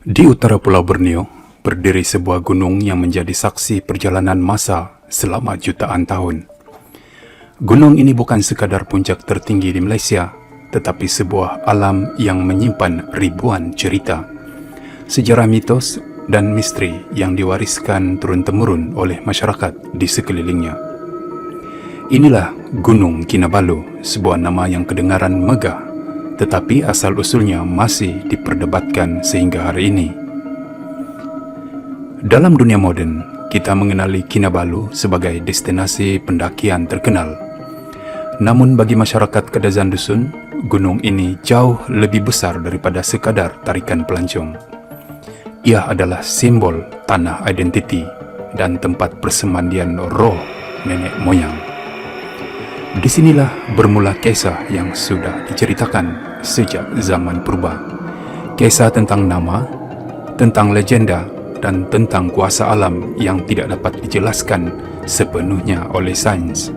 Di utara Pulau Borneo, berdiri sebuah gunung yang menjadi saksi perjalanan masa selama jutaan tahun. Gunung ini bukan sekadar puncak tertinggi di Malaysia, tetapi sebuah alam yang menyimpan ribuan cerita, sejarah mitos dan misteri yang diwariskan turun-temurun oleh masyarakat di sekelilingnya. Inilah Gunung Kinabalu, sebuah nama yang kedengaran megah, tetapi asal-usulnya masih diperdebatkan sehingga hari ini. Dalam dunia moden, kita mengenali Kinabalu sebagai destinasi pendakian terkenal. Namun bagi masyarakat Kadazan Dusun, gunung ini jauh lebih besar daripada sekadar tarikan pelancong. Ia adalah simbol tanah identiti dan tempat persemandian roh nenek moyang. Disinilah bermula kisah yang sudah diceritakan sejak zaman purba. Kisah tentang nama, tentang legenda, dan tentang kuasa alam yang tidak dapat dijelaskan sepenuhnya oleh sains.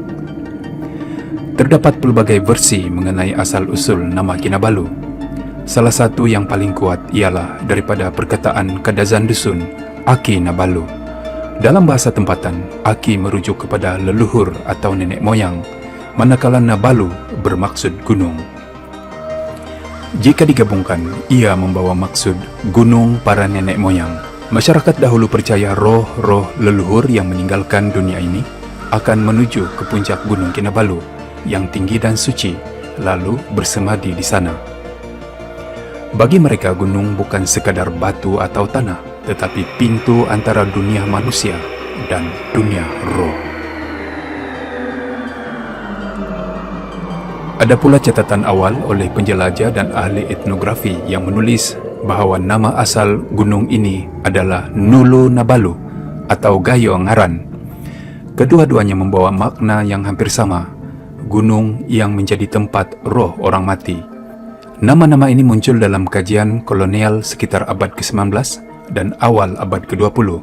Terdapat pelbagai versi mengenai asal-usul nama Kinabalu. Salah satu yang paling kuat ialah daripada perkataan Kadazan Dusun, Aki Nabalu. Dalam bahasa tempatan, Aki merujuk kepada leluhur atau nenek moyang, manakala Nabalu bermaksud gunung. Jika digabungkan, ia membawa maksud gunung para nenek moyang. Masyarakat dahulu percaya roh-roh leluhur yang meninggalkan dunia ini akan menuju ke puncak Gunung Kinabalu yang tinggi dan suci, lalu bersemadi di sana. Bagi mereka, gunung bukan sekadar batu atau tanah, tetapi pintu antara dunia manusia dan dunia roh. Ada pula catatan awal oleh penjelajah dan ahli etnografi yang menulis bahawa nama asal gunung ini adalah Nulu Nabalu atau Gayo Ngaran. Kedua-duanya membawa makna yang hampir sama, gunung yang menjadi tempat roh orang mati. Nama-nama ini muncul dalam kajian kolonial sekitar abad ke-19 dan awal abad ke-20,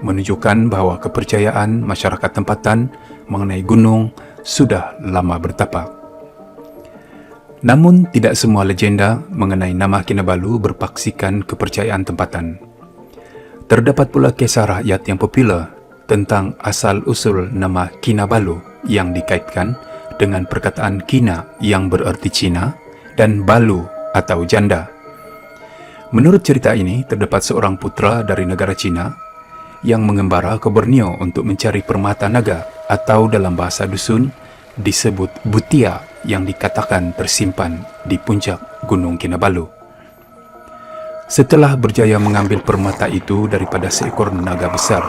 menunjukkan bahawa kepercayaan masyarakat tempatan mengenai gunung sudah lama bertapak. Namun, tidak semua legenda mengenai nama Kinabalu berpaksikan kepercayaan tempatan. Terdapat pula kisah rakyat yang popular tentang asal-usul nama Kinabalu yang dikaitkan dengan perkataan Kina yang bererti Cina dan Balu atau janda. Menurut cerita ini, terdapat seorang putra dari negara Cina yang mengembara ke Borneo untuk mencari permata naga atau dalam bahasa dusun disebut butia yang dikatakan tersimpan di puncak Gunung Kinabalu. Setelah berjaya mengambil permata itu daripada seekor naga besar,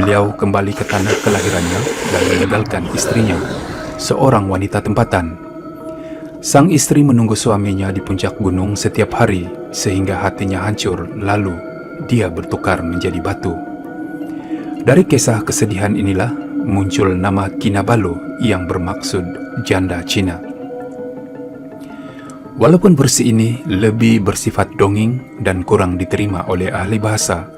beliau kembali ke tanah kelahirannya dan meninggalkan istrinya, seorang wanita tempatan. Sang istri menunggu suaminya di puncak gunung setiap hari sehingga hatinya hancur, lalu dia bertukar menjadi batu. Dari kisah kesedihan inilah muncul nama Kinabalu yang bermaksud janda Cina. Walaupun versi ini lebih bersifat dongeng dan kurang diterima oleh ahli bahasa,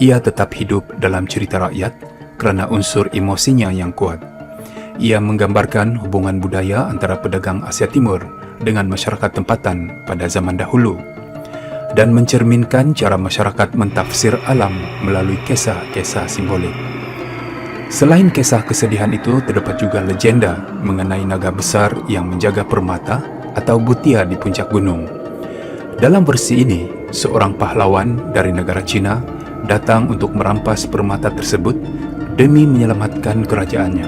ia tetap hidup dalam cerita rakyat kerana unsur emosinya yang kuat. Ia menggambarkan hubungan budaya antara pedagang Asia Timur dengan masyarakat tempatan pada zaman dahulu dan mencerminkan cara masyarakat mentafsir alam melalui kisah-kisah simbolik. Selain kisah kesedihan itu, terdapat juga legenda mengenai naga besar yang menjaga permata atau butia di puncak gunung. Dalam versi ini, seorang pahlawan dari negara Cina datang untuk merampas permata tersebut demi menyelamatkan kerajaannya.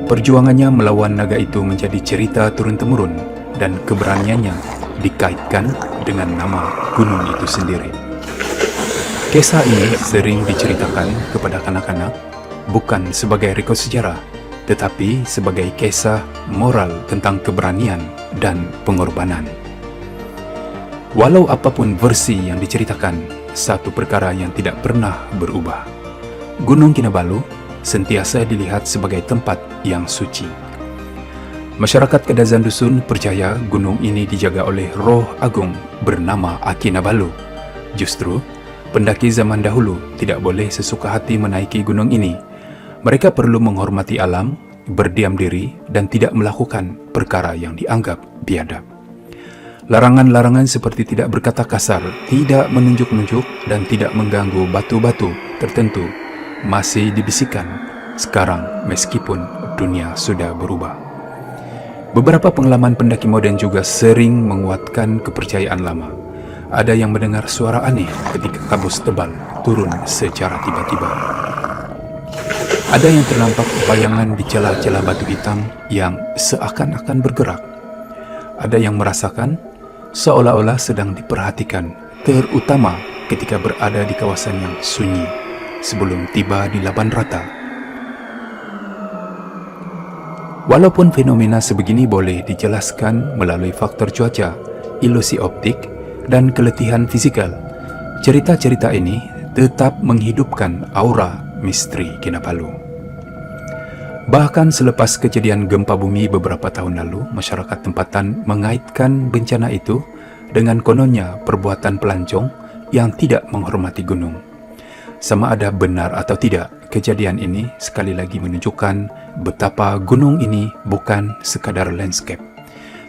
Perjuangannya melawan naga itu menjadi cerita turun-temurun dan keberaniannya dikaitkan dengan nama gunung itu sendiri. Kisah ini sering diceritakan kepada kanak-kanak bukan sebagai rekod sejarah, tetapi sebagai kisah moral tentang keberanian dan pengorbanan. Walau apapun versi yang diceritakan, satu perkara yang tidak pernah berubah. Gunung Kinabalu sentiasa dilihat sebagai tempat yang suci. Masyarakat Kadazan Dusun percaya gunung ini dijaga oleh roh agung bernama Aki Nabalu. Justru, pendaki zaman dahulu tidak boleh sesuka hati menaiki gunung ini. Mereka perlu menghormati alam, berdiam diri, dan tidak melakukan perkara yang dianggap biadab. Larangan-larangan seperti tidak berkata kasar, tidak menunjuk-nunjuk, dan tidak mengganggu batu-batu tertentu masih dibisikkan sekarang meskipun dunia sudah berubah. Beberapa pengalaman pendaki moden juga sering menguatkan kepercayaan lama. Ada yang mendengar suara aneh ketika kabus tebal turun secara tiba-tiba. Ada yang ternampak bayangan di celah-celah batu hitam yang seakan-akan bergerak. Ada yang merasakan seolah-olah sedang diperhatikan, terutama ketika berada di kawasan yang sunyi sebelum tiba di laban rata. Walaupun fenomena sebegini boleh dijelaskan melalui faktor cuaca, ilusi optik, dan keletihan fisikal, cerita-cerita ini tetap menghidupkan aura misteri Kinabalu. Bahkan selepas kejadian gempa bumi beberapa tahun lalu, masyarakat tempatan mengaitkan bencana itu dengan kononnya perbuatan pelancong yang tidak menghormati gunung. Sama ada benar atau tidak, kejadian ini sekali lagi menunjukkan betapa gunung ini bukan sekadar landscape,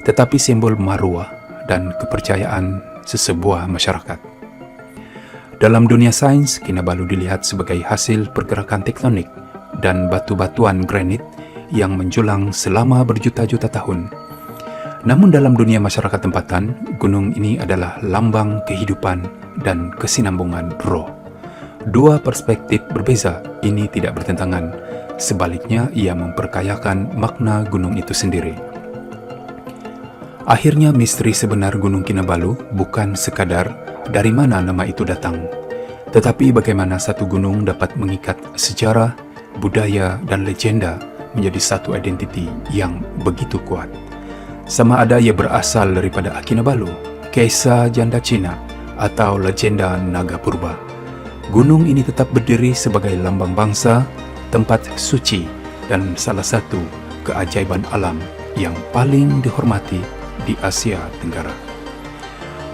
tetapi simbol maruah dan kepercayaan sesebuah masyarakat. Dalam dunia sains, Kinabalu dilihat sebagai hasil pergerakan tektonik dan batu-batuan granit yang menjulang selama berjuta-juta tahun. Namun dalam dunia masyarakat tempatan, gunung ini adalah lambang kehidupan dan kesinambungan roh. Dua perspektif berbeza ini tidak bertentangan, sebaliknya ia memperkayakan makna gunung itu sendiri. Akhirnya misteri sebenar Gunung Kinabalu bukan sekadar dari mana nama itu datang, tetapi bagaimana satu gunung dapat mengikat sejarah, budaya, dan legenda menjadi satu identiti yang begitu kuat. Sama ada ia berasal daripada Kinabalu, kisah janda Cina, atau legenda Naga Purba. Gunung ini tetap berdiri sebagai lambang bangsa, tempat suci, dan salah satu keajaiban alam yang paling dihormati di Asia Tenggara.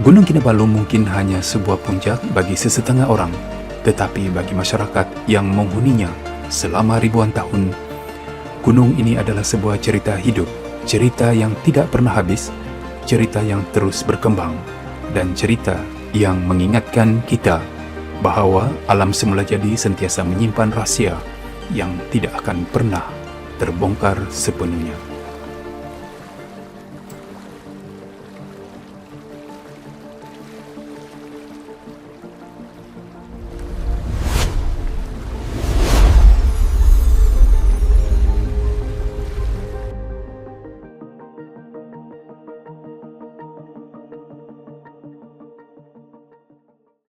Gunung Kinabalu mungkin hanya sebuah puncak bagi sesetengah orang, tetapi bagi masyarakat yang menghuninya selama ribuan tahun, gunung ini adalah sebuah cerita hidup, cerita yang tidak pernah habis, cerita yang terus berkembang, dan cerita yang mengingatkan kita bahwa alam semula jadi sentiasa menyimpan rahasia yang tidak akan pernah terbongkar sepenuhnya.